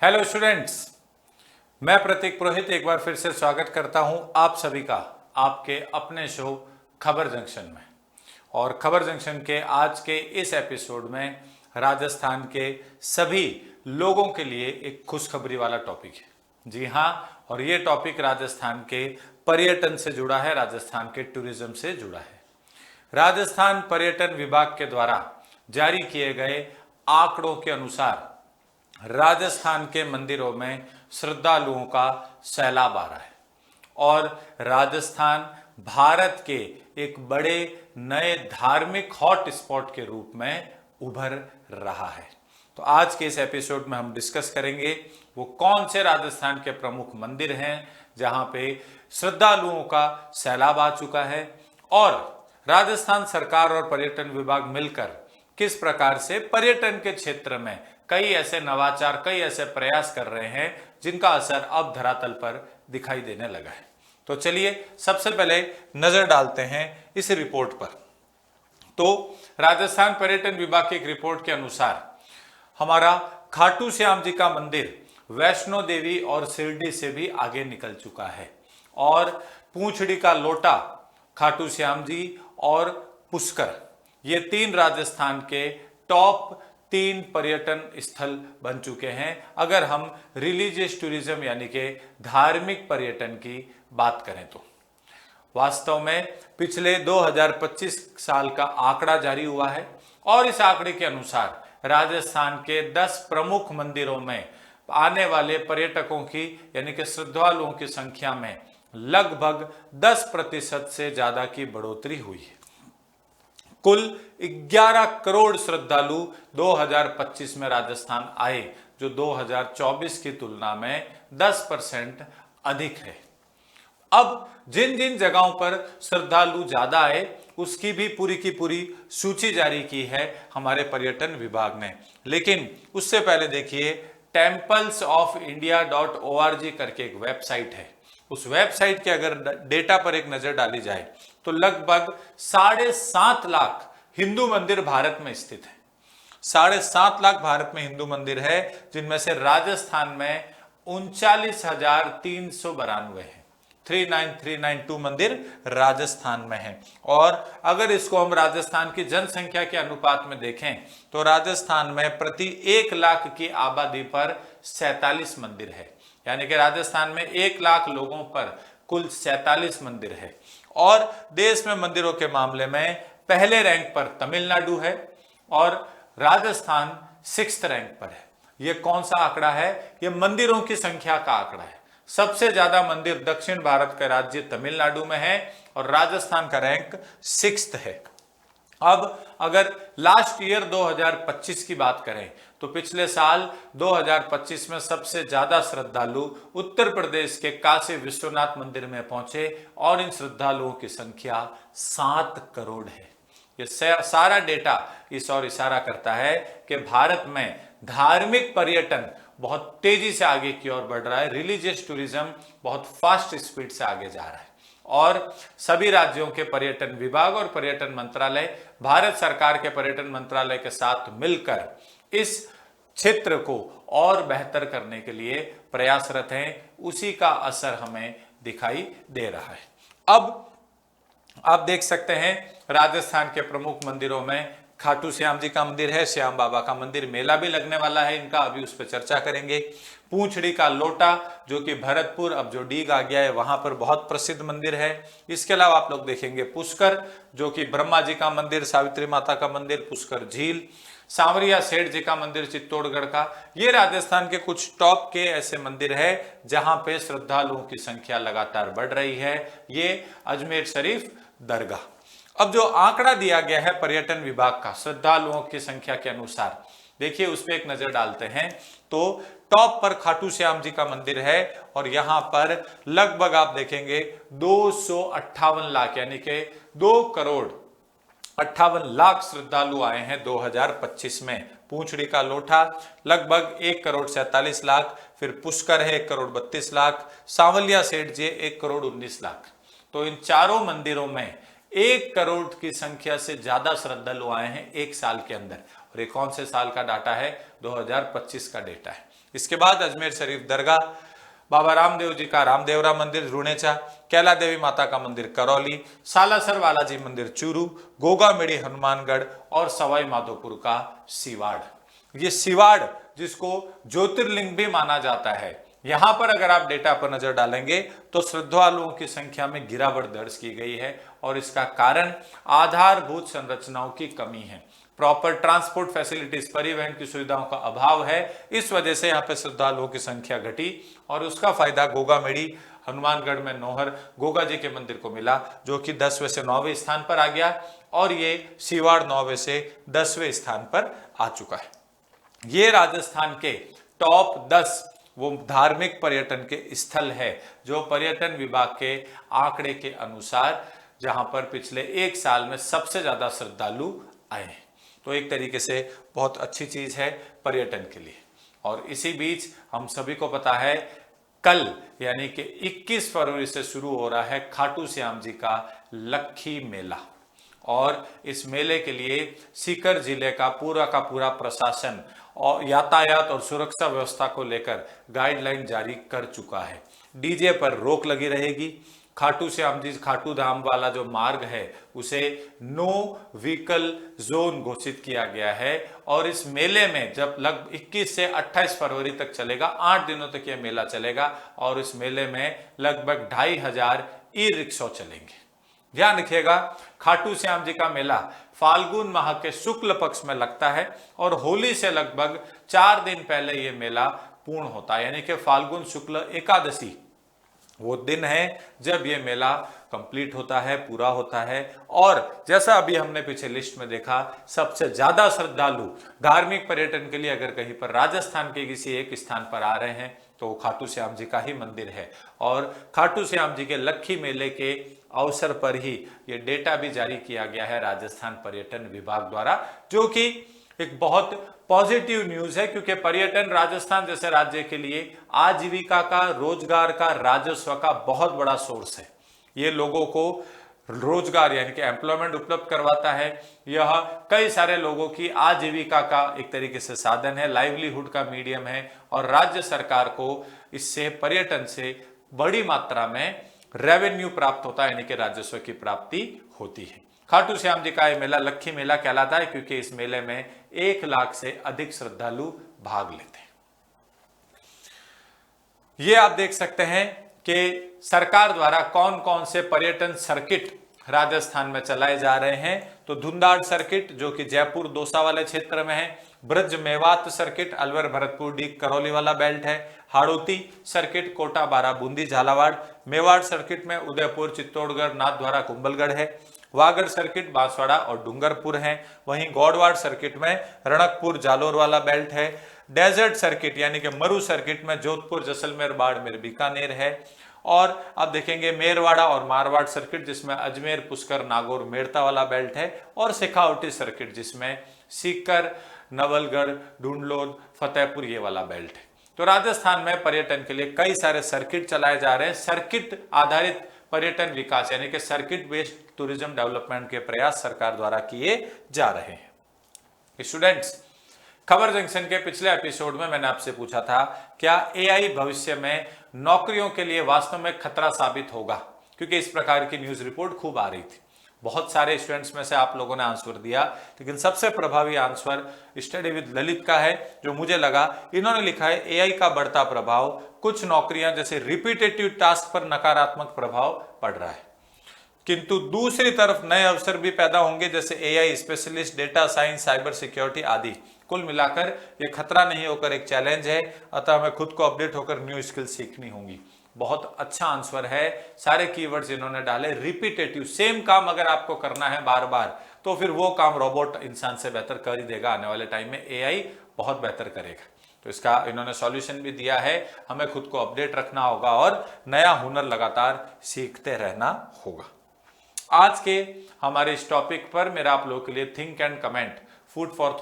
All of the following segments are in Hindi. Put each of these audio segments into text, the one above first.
हेलो स्टूडेंट्स, मैं प्रतीक पुरोहित एक बार फिर से स्वागत करता हूं आप सभी का आपके अपने शो खबर जंक्शन में। और खबर जंक्शन के आज के इस एपिसोड में राजस्थान के सभी लोगों के लिए एक खुशखबरी वाला टॉपिक है। जी हाँ, और ये टॉपिक राजस्थान के पर्यटन से जुड़ा है, राजस्थान के टूरिज्म से जुड़ा है। राजस्थान पर्यटन विभाग के द्वारा जारी किए गए आंकड़ों के अनुसार राजस्थान के मंदिरों में श्रद्धालुओं का सैलाब आ रहा है और राजस्थान भारत के एक बड़े नए धार्मिक हॉट स्पॉट के रूप में उभर रहा है। तो आज के इस एपिसोड में हम डिस्कस करेंगे वो कौन से राजस्थान के प्रमुख मंदिर हैं जहां पे श्रद्धालुओं का सैलाब आ चुका है और राजस्थान सरकार और पर्यटन विभाग मिलकर किस प्रकार से पर्यटन के क्षेत्र में कई ऐसे नवाचार, कई ऐसे प्रयास कर रहे हैं जिनका असर अब धरातल पर दिखाई देने लगा है। तो चलिए सबसे पहले नजर डालते हैं इस रिपोर्ट पर। तो राजस्थान पर्यटन विभाग की एक रिपोर्ट के अनुसार हमारा खाटू श्याम जी का मंदिर वैष्णो देवी और शिरडी से भी आगे निकल चुका है और पूंछड़ी का लोटा, खाटू श्याम जी और पुष्कर, ये तीन राजस्थान के टॉप 3 पर्यटन स्थल बन चुके हैं अगर हम रिलीजियस टूरिज्म यानी कि धार्मिक पर्यटन की बात करें तो। वास्तव में पिछले 2025 साल का आंकड़ा जारी हुआ है और इस आंकड़े के अनुसार राजस्थान के 10 प्रमुख मंदिरों में आने वाले पर्यटकों की यानी कि श्रद्धालुओं की संख्या में लगभग 10% से ज्यादा की बढ़ोतरी हुई है। कुल 11 करोड़ श्रद्धालु 2025 में राजस्थान आए, जो 2024 की तुलना में 10% अधिक है। अब जिन जिन जगहों पर श्रद्धालु ज्यादा आए उसकी भी पूरी की पूरी सूची जारी की है हमारे पर्यटन विभाग ने। लेकिन उससे पहले देखिए, templesofIndia.org करके एक वेबसाइट है। उस वेबसाइट के अगर डेटा पर एक नजर डाली जाए तो लगभग 7.5 लाख हिंदू मंदिर भारत में स्थित है। 7.5 लाख भारत में हिंदू मंदिर है, जिनमें से राजस्थान में 39,392 है। 39,392 मंदिर राजस्थान में है। और अगर इसको हम राजस्थान की जनसंख्या के अनुपात में देखें तो राजस्थान में प्रति 1 लाख की आबादी पर 47 मंदिर है, यानी कि राजस्थान में 1 लाख लोगों पर कुल 47 मंदिर है। और देश में मंदिरों के मामले में पहले रैंक पर तमिलनाडु है और राजस्थान 6th रैंक पर है। यह कौन सा आंकड़ा है? यह मंदिरों की संख्या का आंकड़ा है। सबसे ज्यादा मंदिर दक्षिण भारत का राज्य तमिलनाडु में है और राजस्थान का रैंक 6th है। अब अगर लास्ट ईयर 2025 की बात करें तो पिछले साल 2025 में सबसे ज्यादा श्रद्धालु उत्तर प्रदेश के काशी विश्वनाथ मंदिर में पहुंचे और इन श्रद्धालुओं की संख्या 7 करोड़ है। ये सारा डेटा इस ओर इशारा करता है कि भारत में धार्मिक पर्यटन बहुत तेजी से आगे की ओर बढ़ रहा है। रिलीजियस टूरिज्म बहुत फास्ट स्पीड से आगे जा रहा है और सभी राज्यों के पर्यटन विभाग और पर्यटन मंत्रालय भारत सरकार के पर्यटन मंत्रालय के साथ मिलकर इस क्षेत्र को और बेहतर करने के लिए प्रयासरत हैं। उसी का असर हमें दिखाई दे रहा है। अब आप देख सकते हैं राजस्थान के प्रमुख मंदिरों में खाटू श्याम जी का मंदिर है, श्याम बाबा का मंदिर, मेला भी लगने वाला है इनका, अभी उस पर चर्चा करेंगे। पूंछड़ी का लोटा जो कि भरतपुर, अब जो डीग आ गया है, वहां पर बहुत प्रसिद्ध मंदिर है। इसके अलावा आप लोग देखेंगे पुष्कर जो कि ब्रह्मा जी का मंदिर, सावित्री माता का मंदिर, पुष्कर झील, सांवरिया सेठ जी का मंदिर चित्तौड़गढ़ का। ये राजस्थान के कुछ टॉप के ऐसे मंदिर है जहां पे श्रद्धालुओं की संख्या लगातार बढ़ रही है। ये अजमेर शरीफ दरगाह। अब जो आंकड़ा दिया गया है पर्यटन विभाग का श्रद्धालुओं की संख्या के अनुसार, देखिए उस पर एक नजर डालते हैं तो टॉप पर खाटू श्याम जी का मंदिर है और यहां पर लगभग आप देखेंगे 258 लाख यानी कि 2,58,00,000 श्रद्धालु आए हैं 2025 में। पूंछड़ी का लोटा लगभग 1,47,00,000, फिर पुष्कर है 1,32,00,000, सांवलिया सेठ जी 1,19,00,000। तो इन चारों मंदिरों में 1 करोड़ की संख्या से ज्यादा श्रद्धालु आए हैं एक साल के अंदर। और ये कौन से साल का डाटा है? 2025 का डेटा है। इसके बाद अजमेर शरीफ दरगाह, बाबा रामदेव जी का रामदेवरा मंदिर रुणेचा, कैला देवी माता का मंदिर करौली, सालासर बालाजी मंदिर चूरू, गोगामेड़ी हनुमानगढ़ और सवाई माधोपुर का सिवाड़। ये सिवाड़ जिसको ज्योतिर्लिंग भी माना जाता है, यहां पर अगर आप डेटा पर नजर डालेंगे तो श्रद्धालुओं की संख्या में गिरावट दर्ज की गई है और इसका कारण आधारभूत संरचनाओं की कमी है। प्रॉपर ट्रांसपोर्ट फैसिलिटीज, परिवहन की सुविधाओं का अभाव है। इस वजह से यहाँ पे श्रद्धालुओं की संख्या घटी और उसका फायदा गोगामेड़ी हनुमानगढ़ में नौहर गोगा जी के मंदिर को मिला, जो कि 10वें से 9वें स्थान पर आ गया और ये सिवाड़ 9वें से 10वें स्थान पर आ चुका है। ये राजस्थान के टॉप 10 वो धार्मिक पर्यटन के स्थल है जो पर्यटन विभाग के आंकड़े के अनुसार जहां पर पिछले एक साल में सबसे ज्यादा श्रद्धालु आए हैं। तो एक तरीके से बहुत अच्छी चीज है पर्यटन के लिए। और इसी बीच हम सभी को पता है कल यानी कि 21 फरवरी से शुरू हो रहा है खाटू श्याम जी का लक्खी मेला और इस मेले के लिए सीकर जिले का पूरा प्रशासन और यातायात और सुरक्षा व्यवस्था को लेकर गाइडलाइन जारी कर चुका है। डीजे पर रोक लगी रहेगी। खाटू श्याम जी खाटू धाम वाला जो मार्ग है उसे नो व्हीकल जोन घोषित किया गया है और इस मेले में जब लगभग 21 से 28 फरवरी तक चलेगा, 8 दिनों तक यह मेला चलेगा और इस मेले में लगभग 2500 ई रिक्शा चलेंगे। ध्यान रखिएगा, खाटू श्याम जी का मेला फाल्गुन माह के शुक्ल पक्ष में लगता है और होली से लगभग 4 दिन पहले यह मेला पूर्ण होता है, यानी कि फाल्गुन शुक्ल एकादशी वो दिन है जब ये मेला कंप्लीट होता है, पूरा होता है। और जैसा अभी हमने पीछे लिस्ट में देखा, सबसे ज्यादा श्रद्धालु धार्मिक पर्यटन के लिए अगर कहीं पर राजस्थान के किसी एक स्थान पर आ रहे हैं तो खाटू श्याम जी का ही मंदिर है। और खाटू श्याम जी के लक्खी मेले के अवसर पर ही ये डेटा भी जारी किया गया है राजस्थान पर्यटन विभाग द्वारा, जो कि एक बहुत पॉजिटिव न्यूज है क्योंकि पर्यटन राजस्थान जैसे राज्य के लिए आजीविका का, रोजगार का, राजस्व का बहुत बड़ा सोर्स है। ये लोगों को रोजगार यानी कि एम्प्लॉयमेंट उपलब्ध करवाता है। यह कई सारे लोगों की आजीविका का एक तरीके से साधन है, लाइवलीहुड का मीडियम है और राज्य सरकार को इससे पर्यटन से बड़ी मात्रा में रेवेन्यू प्राप्त होता है, यानी कि राजस्व की प्राप्ति होती है। खाटू श्याम जी का यह मेला लक्खी मेला कहलाता है क्योंकि इस मेले में 1 लाख से अधिक श्रद्धालु भाग लेते हैं। ये आप देख सकते हैं कि सरकार द्वारा कौन कौन से पर्यटन सर्किट राजस्थान में चलाए जा रहे हैं। तो धुंधाड़ सर्किट जो कि जयपुर दौसा वाले क्षेत्र में है, ब्रज मेवात सर्किट अलवर भरतपुर डी करौली वाला बेल्ट है, हाड़ौती सर्किट कोटा बारा बूंदी झालावाड़, मेवाड़ सर्किट में उदयपुर चित्तौड़गढ़ नाथद्वारा कुंभलगढ़ है, वागड़ सर्किट बांसवाड़ा और डूंगरपुर है, वहीं गौड़वाड़ सर्किट में रणकपुर जालोर वाला बेल्ट है, डेजर्ट सर्किट यानी कि मरु सर्किट में जोधपुर जैसलमेर बाड़मेर बीकानेर है, और अब देखेंगे मेरवाड़ा और मारवाड़ सर्किट जिसमें अजमेर पुष्कर नागौर मेड़ता वाला बेल्ट है, और शेखावटी सर्किट जिसमें सीकर नवलगढ़ ढूंढलोद फतेहपुर ये वाला बेल्ट है। तो राजस्थान में पर्यटन के लिए कई सारे सर्किट चलाए जा रहे हैं। सर्किट आधारित पर्यटन विकास यानी कि सर्किट बेस्ड टूरिज्म डेवलपमेंट के प्रयास सरकार द्वारा किए जा रहे हैं। स्टूडेंट्स, खबर जंक्शन के पिछले एपिसोड में मैंने आपसे पूछा था क्या एआई भविष्य में नौकरियों के लिए वास्तव में खतरा साबित होगा, क्योंकि इस प्रकार की न्यूज रिपोर्ट खूब आ रही थी। बहुत सारे स्टूडेंट्स में से आप लोगों ने आंसर दिया, लेकिन सबसे प्रभावी आंसर स्टडी विद ललित का है जो मुझे लगा। इन्होंने लिखा है एआई का बढ़ता प्रभाव, कुछ नौकरियां जैसे रिपीटेटिव टास्क पर नकारात्मक प्रभाव पड़ रहा है, किंतु दूसरी तरफ नए अवसर भी पैदा होंगे जैसे AI specialist, data science, cyber security आदि। कुल मिलाकर ये खतरा नहीं होकर एक चैलेंज है, अतः हमें खुद को अपडेट होकर न्यू स्किल सीखनी होंगी। बहुत अच्छा आंसर है। सारे कीवर्ड्स इन्होंने डाले। रिपीटेटिव, सेम काम अगर आपको करना है बार बार तो फिर वो काम रोबोट इंसान से बेहतर कर ही देगा। आने वाले टाइम में एआई बहुत बेहतर करेगा। तो इसका इन्होंने सॉल्यूशन भी दिया है। हमें खुद को अपडेट रखना होगा और नया हुनर लगातार सीखते रहना होगा। आज के हमारे इस टॉपिक पर मेरा आप लोगों के लिए think and comment food for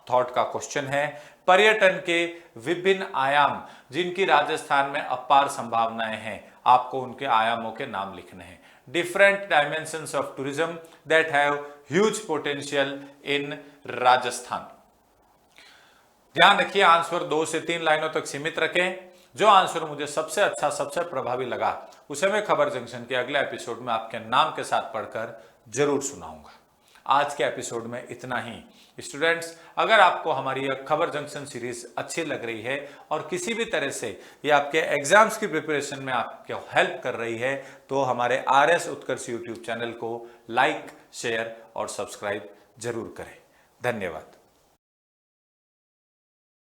thought का क्वेश्चन है। पर्यटन के विभिन्न आयाम जिनकी राजस्थान में अपार संभावनाएं हैं, आपको उनके आयामों के नाम लिखने हैं। Different dimensions of tourism that have huge potential in Rajasthan. ध्यान रखिए, आंसर 2 से 3 लाइनों तक सीमित रखें। जो आंसर मुझे सबसे अच्छा, सबसे प्रभावी लगा उसे मैं खबर जंक्शन के अगले एपिसोड में आपके नाम के साथ पढ़कर जरूर सुनाऊंगा। आज के एपिसोड में इतना ही। स्टूडेंट्स, अगर आपको हमारी यह खबर जंक्शन सीरीज अच्छी लग रही है और किसी भी तरह से ये आपके एग्जाम्स की प्रिपरेशन में आपको हेल्प कर रही है, तो हमारे RS उत्कर्ष यूट्यूब चैनल को लाइक, शेयर और सब्सक्राइब जरूर करें। धन्यवाद।